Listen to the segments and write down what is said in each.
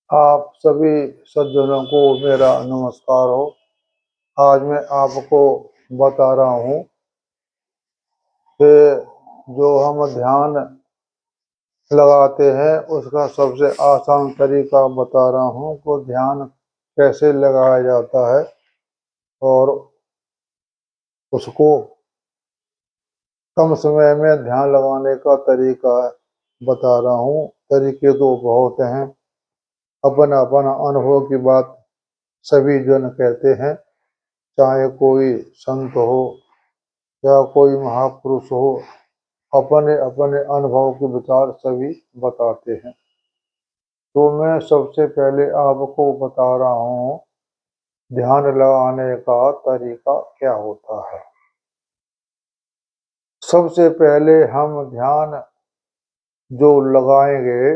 आप सभी सज्जनों को मेरा नमस्कार हो। आज मैं आपको बता रहा हूँ कि जो हम ध्यान लगाते हैं उसका सबसे आसान तरीका बता रहा हूँ कि ध्यान कैसे लगाया जाता है और उसको कम समय में ध्यान लगाने का तरीका बता रहा हूँ। तरीके तो बहुत हैं, अपन अपन अनुभव की बात सभी जन कहते हैं, चाहे कोई संत हो या कोई महापुरुष हो, अपने अपने अनुभव के विचार सभी बताते हैं। तो मैं सबसे पहले आपको बता रहा हूँ ध्यान लगाने का तरीका क्या होता है। सबसे पहले हम ध्यान जो लगाएंगे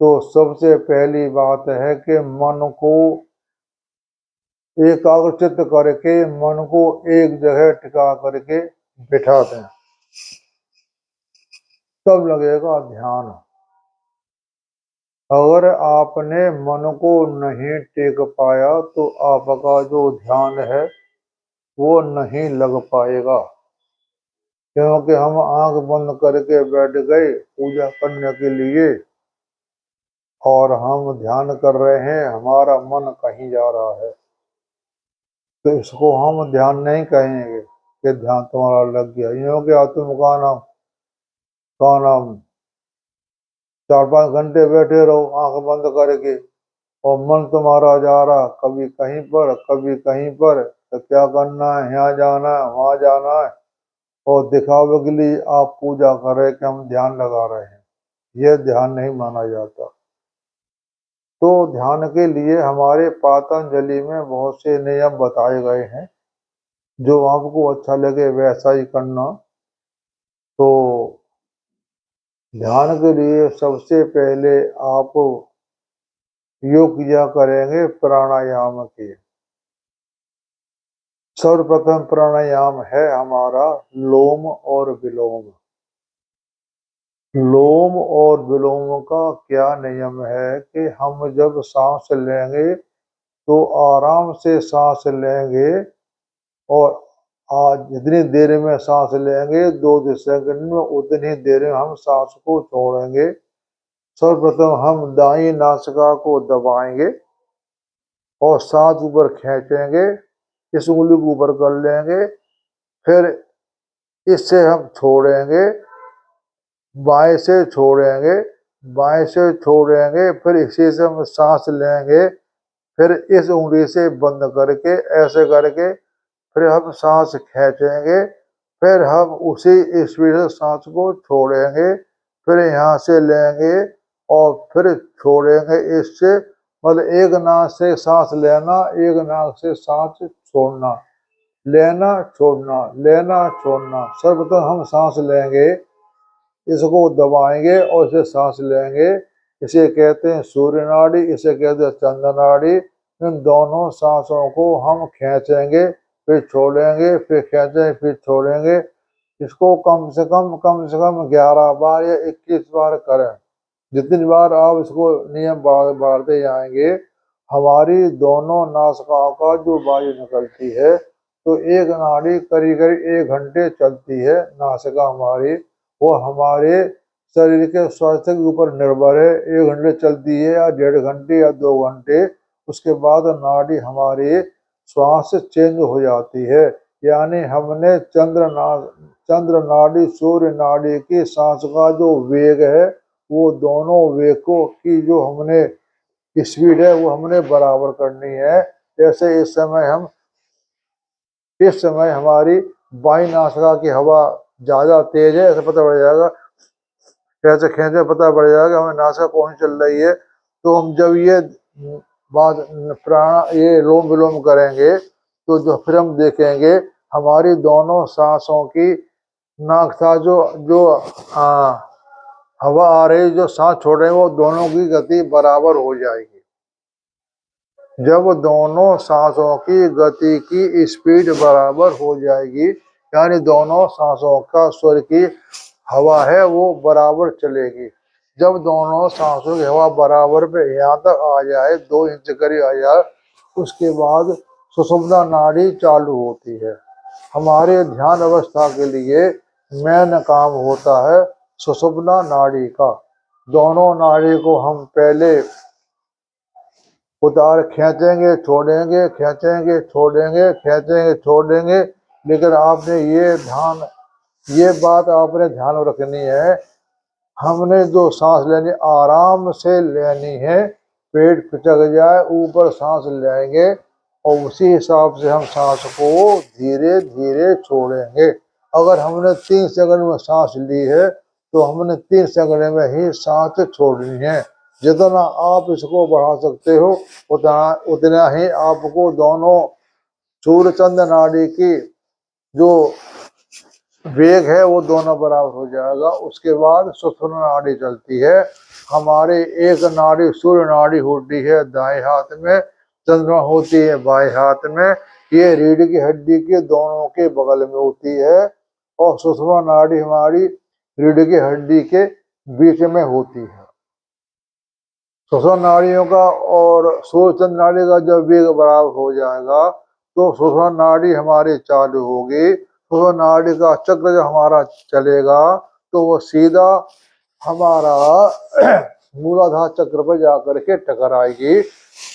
तो सबसे पहली बात है कि मन को एकाग्रचित करके मन को एक जगह टिका करके बिठा दें, तब लगेगा ध्यान। अगर आपने मन को नहीं टेक पाया तो आपका जो ध्यान है वो नहीं लग पाएगा, क्योंकि हम आंख बंद करके बैठ गए पूजा करने के लिए और हम ध्यान कर रहे हैं, हमारा मन कहीं जा रहा है, तो इसको हम ध्यान नहीं कहेंगे कि ध्यान तुम्हारा लग गया। यूँ क्या तुम का नाम 4-5 घंटे बैठे रहो आंख बंद करके और मन तुम्हारा जा रहा कभी कहीं पर कभी कहीं पर, तो क्या करना है, यहाँ जाना है वहां जाना है और दिखावे के लिए आप पूजा कर रहे कि हम ध्यान लगा रहे हैं, यह ध्यान नहीं माना जाता। तो ध्यान के लिए हमारे पातंजलि में बहुत से नियम बताए गए हैं, जो आपको अच्छा लगे वैसा ही करना। तो ध्यान के लिए सबसे पहले आप योग किया करेंगे प्राणायाम की। सर्वप्रथम प्राणायाम है हमारा लोम और विलोम। लोम और विलोम का क्या नियम है कि हम जब सांस लेंगे तो आराम से सांस लेंगे और आज जितनी देर में सांस लेंगे 2 सेकंड में उतनी देर में हम सांस को छोड़ेंगे। सर्वप्रथम हम दाईं नासिका को दबाएंगे और सांस ऊपर खींचेंगे, इस उंगली को ऊपर कर लेंगे, फिर इससे हम छोड़ेंगे, बाएं से छोड़ेंगे, बाएं से छोड़ेंगे, फिर इसी से हम सांस लेंगे, फिर इस उंगली से बंद करके ऐसे करके फिर हम सांस खींचेंगे, फिर हम उसी स्पीड से सांस को छोड़ेंगे, फिर यहाँ से लेंगे और फिर छोड़ेंगे इससे। मतलब एक नाक से सांस लेना, एक नाक से सांस छोड़ना, लेना छोड़ना, लेना छोड़ना। सर्वप्रथम हम सांस लेंगे, इसको दबाएंगे और इसे सांस लेंगे, इसे कहते हैं सूर्य नाड़ी, इसे कहते हैं चंद्र नाड़ी। इन दोनों सांसों को हम खींचेंगे, फिर छोड़ेंगे, फिर खींचेंगे, फिर छोड़ेंगे। इसको कम से कम 11 बार या 21 बार करें। जितनी बार आप इसको नियम बढ़ते जाएंगे, हमारी दोनों नासिकाओं का जो वायु निकलती है, तो एक नाड़ी करीब करीब 1 घंटे चलती है नासिका हमारी। वो हमारे शरीर के स्वास्थ्य के ऊपर निर्भर है, 1 घंटे चलती है या 1.5 घंटे या 2 घंटे, उसके बाद नाड़ी हमारी श्वास चेंज हो जाती है। यानी हमने चंद्र नाड़ी सूर्य नाड़ी की सांस का जो वेग है, वो दोनों वेगों की जो हमने स्पीड है वो हमने बराबर करनी है। जैसे इस समय हमारी बाई नासिका की हवा ज्यादा तेज है, ऐसे पता पड़ जाएगा, कैसे खींचे पता पड़ जाएगा हमें नासिका कौन चल रही है। तो हम जब ये बात ये लोम विलोम करेंगे तो जो फिर हम देखेंगे हमारी दोनों सांसों की नाक था जो जो हवा आ रही, जो सांस छोड़ रहे हैं, वो दोनों की गति बराबर हो जाएगी। जब दोनों सांसों की गति की स्पीड बराबर हो जाएगी, यानी दोनों सांसों का स्वर की हवा है वो बराबर चलेगी, जब दोनों सांसों की हवा बराबर पे यहाँ तक आ जाए, 2 इंच करीब आ जाए, उसके बाद सुषुम्ना नाड़ी चालू होती है। हमारे ध्यान अवस्था के लिए मेन काम होता है सुषुम्ना नाड़ी का। दोनों नाड़ी को हम पहले उतार खींचेंगे छोड़ेंगे, खींचेंगे छोड़ेंगे, खींचेंगे छोड़ेंगे। लेकिन आपने ये बात आपने ध्यान में रखनी है, हमने जो सांस लेनी आराम से लेनी है। पेट पिचक जाए ऊपर सांस लेंगे और उसी हिसाब से हम सांस को धीरे धीरे छोड़ेंगे। अगर हमने 3 सेकंड में सांस ली है तो हमने 3 सेकंड में ही सांस छोड़नी है। जितना आप इसको बढ़ा सकते हो उतना ही आपको दोनों सूर्यचंद्र नाड़ी की जो वेग है वो दोनों बराबर हो जाएगा। उसके बाद सुषुम्ना नाड़ी चलती है। हमारे एक नाड़ी सूर्य नाड़ी होती है दाएं हाथ में, चंद्रमा होती है बाएं हाथ में। ये रीढ़ की हड्डी के दोनों के बगल में होती है और सुषुम्ना नाड़ी हमारी रीढ़ की हड्डी के बीच में होती है। सुषुम्ना नाड़ियों का और सूर्यचंद्र नाड़ी का जब वेग बराबर हो जाएगा तो सुषुम्ना नाड़ी हमारी चालू होगी। सुषुम्ना नाड़ी का चक्र जब हमारा चलेगा तो वो सीधा हमारा मूलाधार चक्र पर जाकर के टकराएगी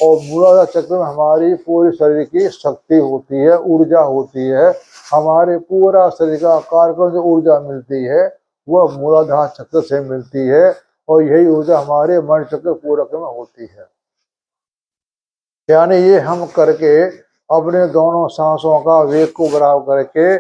और मूलाधार चक्र में हमारी पूरी शरीर की शक्ति होती है, ऊर्जा होती है। हमारे पूरा शरीर का कार्यक्रम जो ऊर्जा मिलती है वह मूलाधार चक्र से मिलती है और यही ऊर्जा हमारे मन चक्र पूरक में होती है। यानी ये हम करके अपने दोनों सांसों का वेग को बराबर करके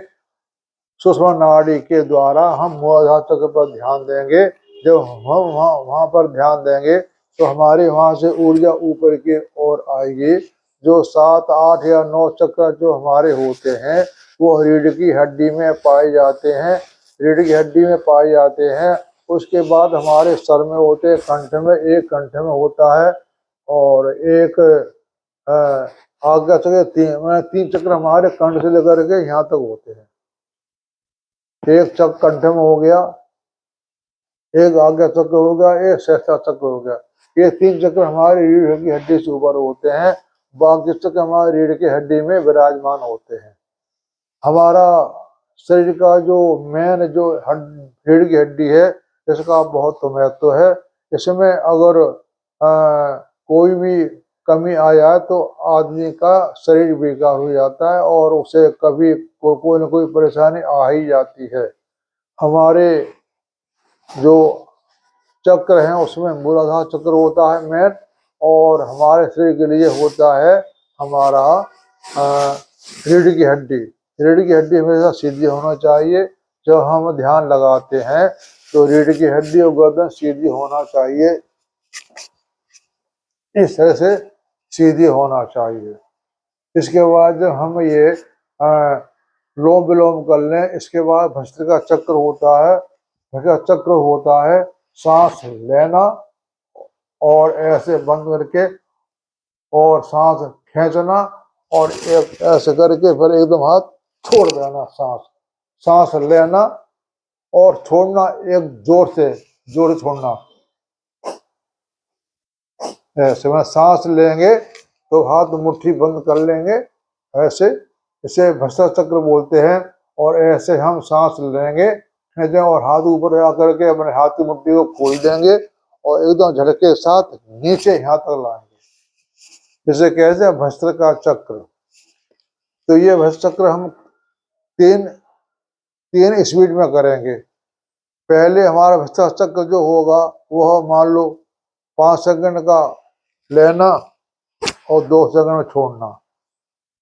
सुषुम्ना नाड़ी के द्वारा हम मूलाधार चक्र पर ध्यान देंगे। जब हम वहां पर ध्यान देंगे तो हमारे वहां से ऊर्जा ऊपर की ओर आएगी। जो 7, 8 या 9 चक्र जो हमारे होते हैं वो रीढ़ की हड्डी में पाए जाते हैं, रीढ़ की हड्डी में पाए जाते हैं। उसके बाद हमारे सर में होते हैं, कंठ में, एक कंठ में होता है और एक आज्ञा चक्र, 3 चक्र हमारे कंठ से लेकर के यहाँ तक होते हैं। एक चक्र कंठ में हो गया, एक आज्ञा चक्र हो गया, एक सहस्त्र चक्र हो गया। ये 3 चक्र हमारी रीढ़ की हड्डी से ऊपर होते हैं, बाकी चक्र हमारी रीढ़ की हड्डी में विराजमान होते हैं। हमारा शरीर का जो मेन जो रीढ़ की हड्डी है इसका बहुत महत्व है। इसमें अगर कोई भी कमी आ जाए तो आदमी का शरीर बेकार हो जाता है और उसे कभी कोई न कोई परेशानी आ ही जाती है। हमारे जो चक्र हैं उसमें मूलाधार चक्र होता है मेन, और हमारे शरीर के लिए होता है हमारा रीढ़ की हड्डी। रीढ़ की हड्डी हमेशा सीधी होना चाहिए। जब हम ध्यान लगाते हैं तो रीढ़ की हड्डी और गर्दन सीधी होना चाहिए, इस तरह से सीधी होना चाहिए। इसके बाद जब हम ये लोम विलोम कर लें, इसके बाद भस्त्रिका चक्र होता है। भस्त्रिका चक्र होता है सांस लेना और ऐसे बंद करके और सांस खींचना और एक ऐसे करके फिर एकदम हाथ छोड़ देना। सांस लेना और छोड़ना, एक जोर से छोड़ना। ऐसे में सांस लेंगे तो हाथ मुट्ठी बंद कर लेंगे ऐसे, इसे भस्त्रिका चक्र बोलते हैं। और ऐसे हम सांस लेंगे और हाथ ऊपर आकर के अपने हाथ की मुट्ठी को खोल देंगे और एकदम झटके के साथ नीचे यहाँ तक लाएंगे। इसे कहते हैं भस्त्रिका चक्र। तो ये भस्त्रिका चक्र हम तीन स्पीड में करेंगे। पहले हमारा भस्त्रिका चक्र जो होगा वह मान लो 5 सेकंड का लेना और 2 सेकंड में छोड़ना।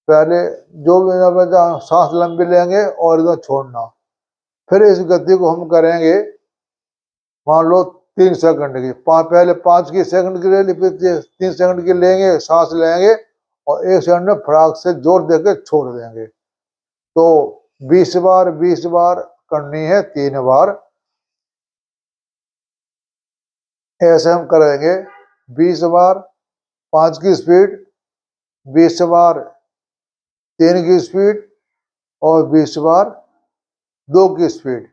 पहले जो भी सांस लंबी लेंगे और एकदम छोड़ना। फिर इस गति को हम करेंगे मान लो 3 सेकंड की। पहले 5 की सेकंड की ले ली, फिर 3 सेकंड की लेंगे, सांस लेंगे और 1 सेकंड में फटाक से जोर देके छोड़ देंगे। तो 20 बार करनी है, 3 बार ऐसे हम करेंगे। 20 बार 5 की स्पीड, 20 बार 3 की स्पीड और 20 बार 2 की स्पीड,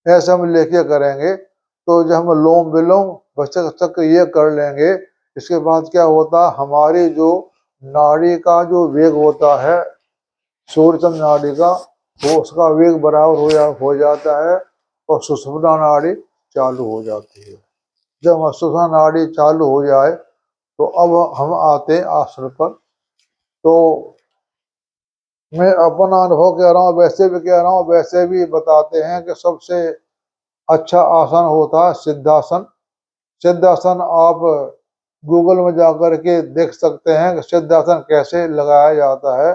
ऐसे हम लेके करेंगे। तो जब हम लोम विलोम भस्त्रिका चक्र ये कर लेंगे, इसके बाद क्या होता है, हमारी जो नाड़ी का जो वेग होता है सूर्यचंद्र नाड़ी का, वो उसका वेग बराबर हो जाता है और सुषुम्ना नाड़ी चालू हो जाती है। जब सुषुम्ना नाड़ी चालू हो जाए तो अब हम आते हैं आसन पर। तो मैं अपना अनुभव कह रहा हूँ, वैसे भी कह रहा हूँ, वैसे भी बताते हैं कि सबसे अच्छा आसन होता है सिद्धासन। सिद्धासन आप गूगल में जाकर के देख सकते हैं कि सिद्धासन कैसे लगाया जाता है।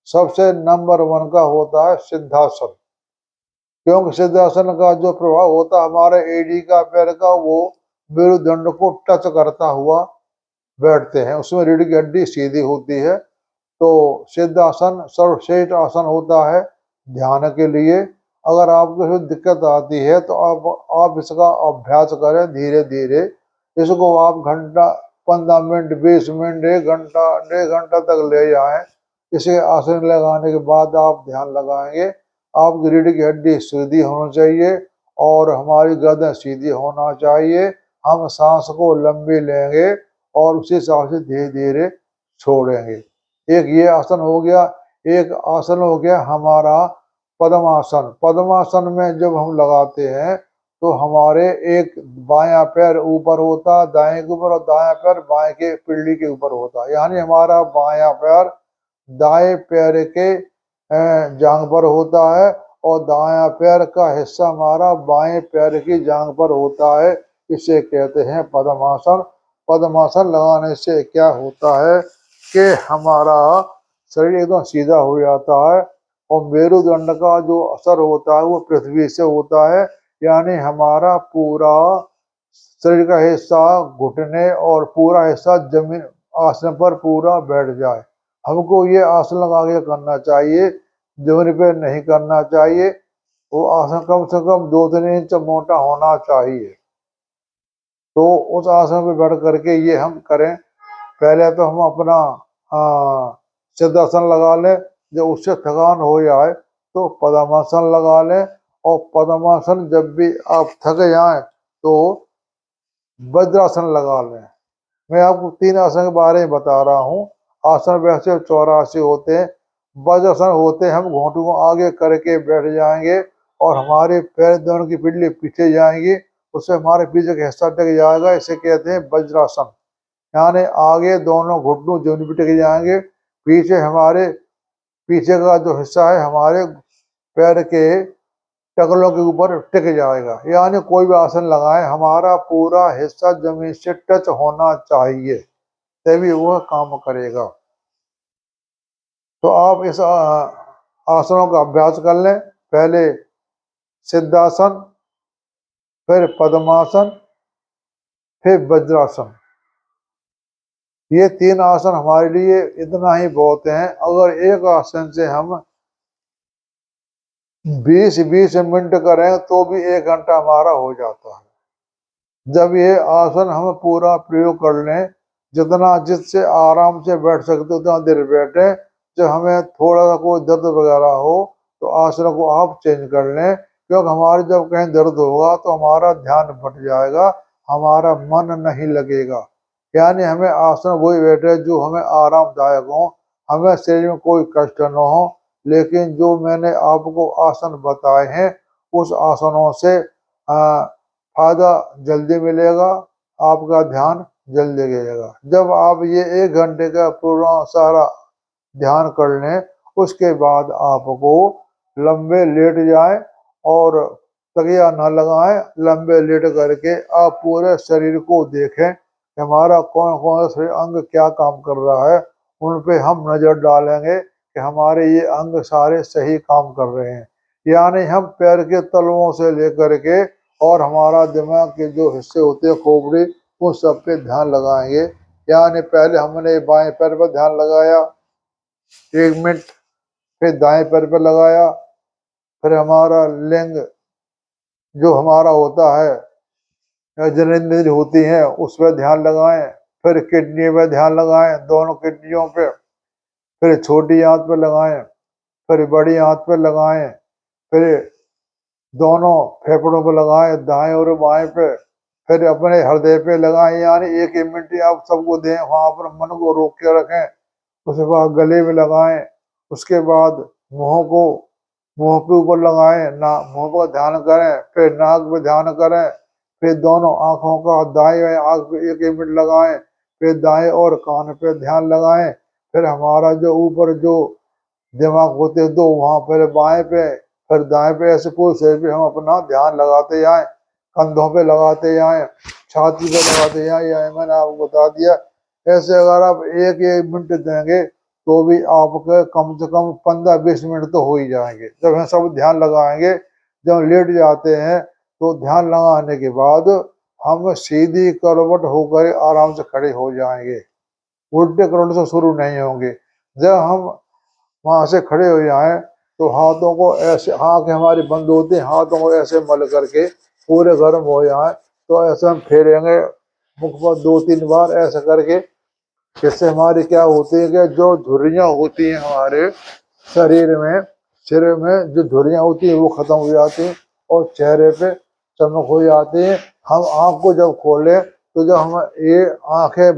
सबसे नंबर 1 का होता है सिद्धासन, क्योंकि सिद्धासन का जो प्रभाव होता है हमारे एडी का पैर का, वो मेरुदंड को टच करता हुआ बैठते हैं, उसमें रीढ़ की हड्डी सीधी होती है। तो सिद्धासन सर्वश्रेष्ठ आसन होता है ध्यान के लिए। अगर आपको कोई दिक्कत आती है तो आप इसका अभ्यास करें धीरे धीरे। इसको आप घंटा 15 मिनट 20 मिनट 1 घंटा 1.5 घंटा तक ले जाएं। इसे आसन लगाने के बाद आप ध्यान लगाएंगे, आपकी रीढ़ की हड्डी सीधी होनी चाहिए और हमारी गर्दन सीधी होना चाहिए। हम सांस को लंबी लेंगे और उसी हिसाब से धीरे धीरे छोड़ेंगे। एक ये आसन हो गया। एक आसन हो गया हमारा पद्मासन। पद्मासन में जब हम लगाते हैं तो हमारे एक बायां पैर ऊपर होता है दाएं के ऊपर और दायां पैर बाएं के पिंडली के ऊपर होता है, यानी हमारा बायां पैर दाएं पैर के जांघ पर होता है और दायां पैर का हिस्सा हमारा बाएं पैर की जांघ पर होता है। इसे कहते हैं पद्मासन। पद्मासन लगाने से क्या होता है कि हमारा शरीर एकदम सीधा हो जाता है और मेरुदंड का जो असर होता है वो पृथ्वी से होता है, यानी हमारा पूरा शरीर का हिस्सा घुटने और पूरा हिस्सा जमीन आसन पर पूरा बैठ जाए। हमको ये आसन लगा के करना चाहिए, जमीन पे नहीं करना चाहिए। वो आसन कम से कम 2-3 इंच मोटा होना चाहिए। तो उस आसन पे बैठ करके ये हम करें। पहले तो हम अपना सिद्धासन लगा लें, जब उससे थकान हो जाए तो पद्मासन लगा लें। और पद्मासन जब भी आप थक जाएं तो वज्रासन लगा लें। मैं आपको 3 आसन के बारे में बता रहा हूँ। आसन वैसे 84 होते हैं। वज्रासन होते हैं हम घुटनों को आगे करके बैठ जाएंगे और हमारे पैर दोनों की पिंडली पीछे जाएंगी, उससे हमारे पीछे का हिस्सा टिक जाएगा। इसे कहते हैं वज्रासन। यानी आगे दोनों घुटनों जमीन पर टिक जाएंगे, पीछे हमारे पीछे का जो हिस्सा है हमारे पैर के टकलों के ऊपर टिक जाएगा। यानी कोई भी आसन लगाएं हमारा पूरा हिस्सा जमीन से टच होना चाहिए, तभी वह काम करेगा। तो आप इस आसनों का अभ्यास कर लें। पहले सिद्धासन, फिर पद्मासन, फिर वज्रासन। ये 3 आसन हमारे लिए इतना ही बहुत है। अगर एक आसन से हम 20-20 मिनट करें तो भी 1 घंटा हमारा हो जाता है। जब ये आसन हम पूरा प्रयोग कर लें, जितना जिससे आराम से बैठ सकते उतना देर बैठे। जब हमें थोड़ा सा कोई दर्द वगैरह हो तो आसन को आप चेंज कर लें, क्योंकि हमारे जब कहीं दर्द होगा तो हमारा ध्यान भट जाएगा, हमारा मन नहीं लगेगा। यानी हमें आसन वही बैठे जो हमें आरामदायक हो, हमें शरीर में कोई कष्ट न हो। लेकिन जो मैंने आपको आसन बताए हैं उस आसनों से फायदा जल्दी मिलेगा, आपका ध्यान जल्दी लगेगा। जब आप ये 1 घंटे का पूरा सारा ध्यान कर लें, उसके बाद आपको लंबे लेट जाएं और तकिया न लगाएं। लंबे लेट करके आप पूरे शरीर को देखें, हमारा कौन कौन सा शरीर अंग क्या काम कर रहा है। उन पे हम नजर डालेंगे कि हमारे ये अंग सारे सही काम कर रहे हैं। यानी हम पैर के तलवों से लेकर के और हमारा दिमाग के जो हिस्से होते हैं खोपड़ी, उन सब पे ध्यान लगाएंगे। यानी पहले हमने बाएं पैर पर ध्यान लगाया 1 मिनट, फिर दाएं पैर पर लगाया, फिर हमारा लिंग जो हमारा होता है जननेंद्रिय होती हैं उस पर ध्यान लगाएं, फिर किडनी पर ध्यान लगाएं, दोनों किडनियों पे, फिर छोटी आंत पे लगाएं, फिर बड़ी आंत पे लगाएं, फिर दोनों फेफड़ों को लगाएं, दाएं और बाएं पे, फिर अपने हृदय पे लगाएं, यानी 1-1 मिनट आप सबको दें, वहां पर मन को रोक के रखें। उसके बाद गले में लगाएं, उसके बाद मुंह के ऊपर लगाएं, ना मुंह पर ध्यान करें, फिर नाक पे ध्यान करें, फिर दोनों आंखों का दाएं आंख पे 1-1 मिनट लगाएं, फिर दाएं और कान पे ध्यान लगाएं, फिर हमारा जो ऊपर जो दिमाग होते हैं तो वहां पर बाएं पे, फिर दाएं पे, ऐसे पूरे शरीर पे हम अपना ध्यान लगाते जाएं, कंधों पे लगाते जाएं, छाती पे लगाते जाएं, या मैंने आपको बता दिया। ऐसे अगर आप 1-1 मिनट देंगे तो भी आपके कम से कम 15-20 मिनट तो हो ही जाएंगे। जब हम सब ध्यान लगाएंगे, जब लेट जाते हैं तो ध्यान लगाने के बाद हम सीधी करवट होकर आराम से खड़े हो जाएंगे, उल्टे करवट से शुरू नहीं होंगे। जब हम वहां से खड़े हो जाएं तो हाथों को ऐसे, आंखें हमारी बंद होती हैं, हाथों को ऐसे मल करके पूरे गर्म हो जाए तो ऐसे हम फेरेंगे मुख पर 2-3 बार ऐसे करके। इससे हमारी क्या होती है कि जो झुर्रियां होती हैं हमारे शरीर में जो झुर्रियां होती हैं वो खत्म हो जाती हैं और चेहरे पे चमक हो जाती है। हम आंख को जब खोलें तो जब हम ये आंखें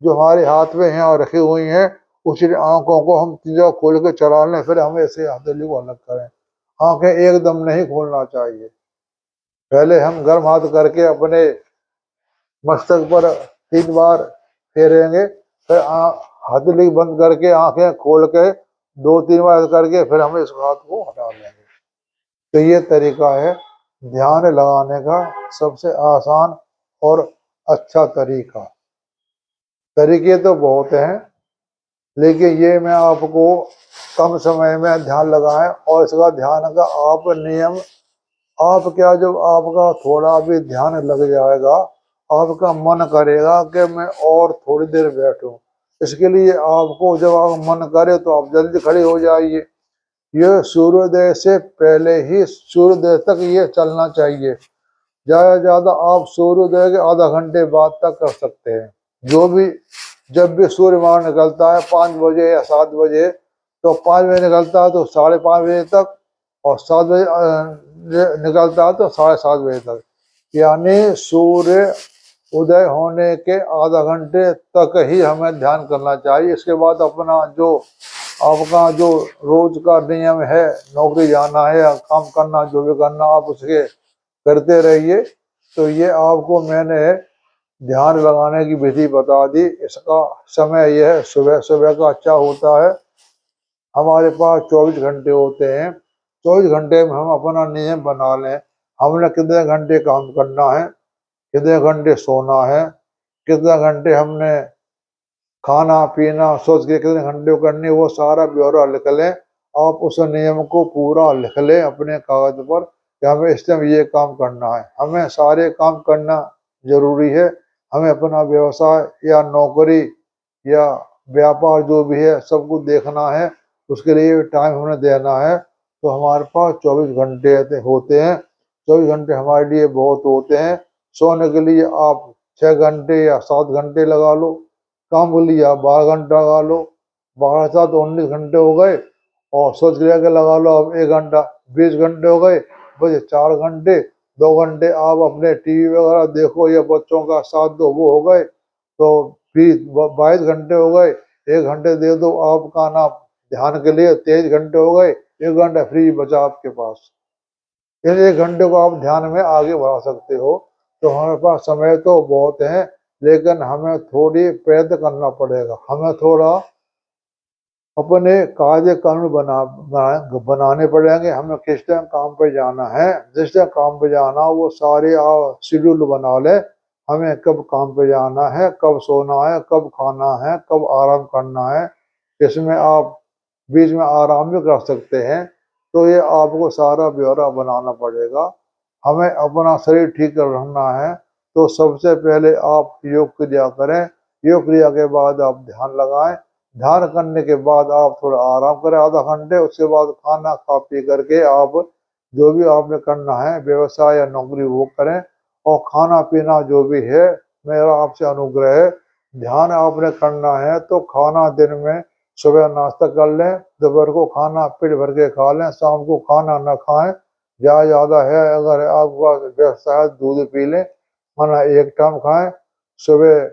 जो हमारे हाथ में हैं और रखी हुई हैं, उसी आंखों को हम जब खोल के चला लें, फिर हमें ऐसे हथेली को अलग करें। आंखें एकदम नहीं खोलना चाहिए। पहले हम गर्म हाथ करके अपने मस्तक पर 3 बार फेरेंगे, फिर हथेली बंद करके आंखें खोल के 2-3 बार करके फिर हम इस हाथ को हटा लेंगे। तो ये तरीका है ध्यान लगाने का, सबसे आसान और अच्छा तरीका। तरीके तो बहुत हैं, लेकिन ये मैं आपको कम समय में ध्यान लगाएं और इसका ध्यान का आप नियम, आप क्या, जब आपका थोड़ा भी ध्यान लग जाएगा, आपका मन करेगा कि मैं और थोड़ी देर बैठूं। इसके लिए आपको जब आप मन करे तो आप जल्दी खड़े हो जाइए। ये सूर्योदय से पहले ही सूर्योदय तक ये चलना चाहिए। ज्यादा से ज्यादा आप सूर्योदय के आधा घंटे बाद तक कर सकते हैं। जो भी, जब भी सूर्य वहां निकलता है 5 बजे या 7 बजे, तो 5 बजे निकलता है तो 5:30 बजे तक, और 7 बजे निकलता है तो 7:30 बजे तक, यानी सूर्य उदय होने के आधा घंटे तक ही हमें ध्यान करना चाहिए। इसके बाद अपना जो आपका जो रोज का नियम है, नौकरी जाना है या काम करना, जो भी करना आप उसके करते रहिए। तो ये आपको मैंने ध्यान लगाने की विधि बता दी। इसका समय यह है, सुबह सुबह का अच्छा होता है। हमारे पास 24 घंटे होते हैं, 24 घंटे में हम अपना नियम बना लें, हमने कितने घंटे काम करना है, कितने घंटे सोना है, कितने घंटे हमने खाना पीना सोच के कितने घंटे करनी, वो सारा ब्यौरा लिख लें। आप उस नियम को पूरा लिख लें अपने कागज पर कि हमें इस टाइम ये काम करना है। हमें सारे काम करना जरूरी है। हमें अपना व्यवसाय या नौकरी या व्यापार जो भी है सबको देखना है, उसके लिए टाइम हमें देना है। तो हमारे पास 24 घंटे होते हैं। 24 घंटे हमारे लिए बहुत होते हैं। सोने के लिए आप 6 घंटे या 7 घंटे लगा लो, काम को लिया 12 घंटा लगा लो, 12-7-19 घंटे हो गए, और सोच लिया के लगा लो अब 1 घंटा, 20 घंटे हो गए, बस 4 घंटे, 2 घंटे आप अपने टीवी वगैरह देखो या बच्चों का साथ दो, वो हो गए, तो फिर 22 घंटे हो गए। 1 घंटे दे दो आपका नाम ध्यान के लिए, 23 घंटे हो गए, 1 घंटा फ्री बचा आपके पास। इन 1 घंटे को आप ध्यान में आगे बढ़ा सकते हो। तो हमारे पास समय तो बहुत है, लेकिन हमें थोड़ी प्रयत्न करना पड़ेगा। हमें थोड़ा अपने कार्य कानून बनाने पड़ेंगे। हमें किस टाइम काम पे जाना है, जिस टाइम काम पे जाना वो सारे शेड्यूल बना ले। हमें कब काम पे जाना है, कब सोना है, कब खाना है, कब आराम करना है। इसमें आप बीच में आराम भी कर सकते हैं। तो ये आपको सारा ब्यौरा बनाना पड़ेगा। हमें अपना शरीर ठीक रखना है, तो सबसे पहले आप योग क्रिया करें। योग क्रिया के बाद आप ध्यान लगाएं। ध्यान करने के बाद आप थोड़ा आराम करें आधा घंटे। उसके बाद खाना खा पी करके आप जो भी आपने करना है, व्यवसाय या नौकरी, वो करें। और खाना पीना जो भी है, मेरा आपसे अनुग्रह है, ध्यान आपने करना है तो खाना दिन में सुबह नाश्ता कर लें, दोपहर को खाना पेट भर के खा लें, शाम को खाना न खाएं, ज़्यादा है, अगर आपके पास व्यवस्था है दूध पी लें, वरना एक टाइम खाएं। सुबह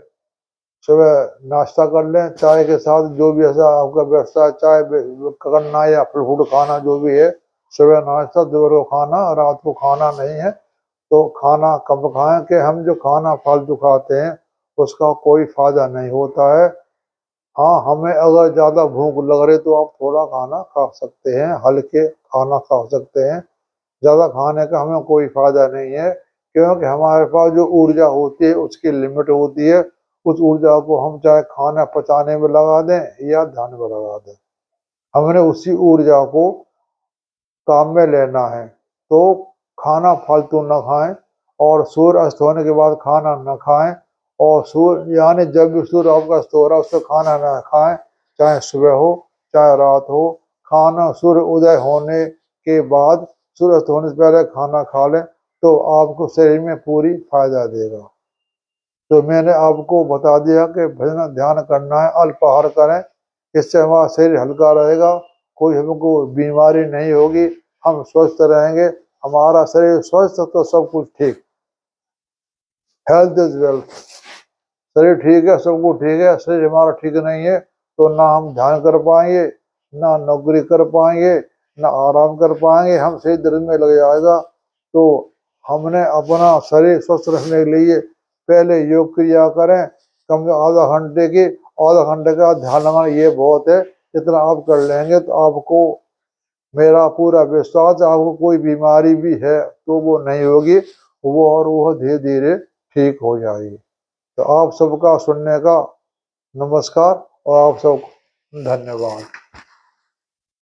सुबह नाश्ता कर लें चाय के साथ, जो भी ऐसा आपका व्यवस्था है, चाय करना या फल फ्रूट खाना जो भी है। सुबह नाश्ता, दोपहर को खाना, रात को खाना नहीं है। तो खाना कम खाएं कि हम जो खाना फालतू खाते हैं उसका कोई फायदा नहीं होता है। हाँ, हमें अगर ज़्यादा भूख लग रही तो आप थोड़ा खाना खा सकते हैं, हल्के खाना खा सकते हैं। ज़्यादा खाने का हमें कोई फायदा नहीं है, क्योंकि हमारे पास जो ऊर्जा होती है उसकी लिमिट होती है। उस ऊर्जा को हम चाहे खाना पचाने में लगा दें या ध्यान में लगा दें, हमने उसी ऊर्जा को काम में लेना है। तो खाना फालतू न खाएं, और सूर्य अस्त होने के बाद खाना न खाएं। और सूर्य यानी जब भी सूर्य आपका अस्त हो रहा है उससे खाना न खाएं, चाहे सुबह हो चाहे रात हो। खाना सूर्य उदय होने के बाद, सूर्य अस्त होने से पहले खाना खा लें तो आपको शरीर में पूरी फायदा देगा। तो मैंने आपको बता दिया कि भजन ध्यान करना है, अल्पाहार करें, इससे हमारा शरीर हल्का रहेगा, कोई हमको बीमारी नहीं होगी, हम स्वस्थ रहेंगे। हमारा शरीर स्वस्थ तो सब कुछ ठीक। Health is wealth. शरीर ठीक है सब कुछ ठीक है, शरीर हमारा ठीक नहीं है तो ना हम ध्यान कर पाएंगे, ना नौकरी कर पाएंगे, ना आराम कर पाएंगे, हम सही दर्द में लग जाएगा। तो हमने अपना शरीर स्वस्थ रखने के लिए पहले योग क्रिया करें, कम से आधा घंटे की, आधा घंटे का ध्यान लगाना ये बहुत है। इतना आप कर लेंगे तो आपको, मेरा पूरा विश्वास है, आपको कोई बीमारी भी है तो वो नहीं होगी, वो धीरे धीरे ठीक हो जाएगी। तो आप सबका सुनने का नमस्कार, और आप सब धन्यवाद।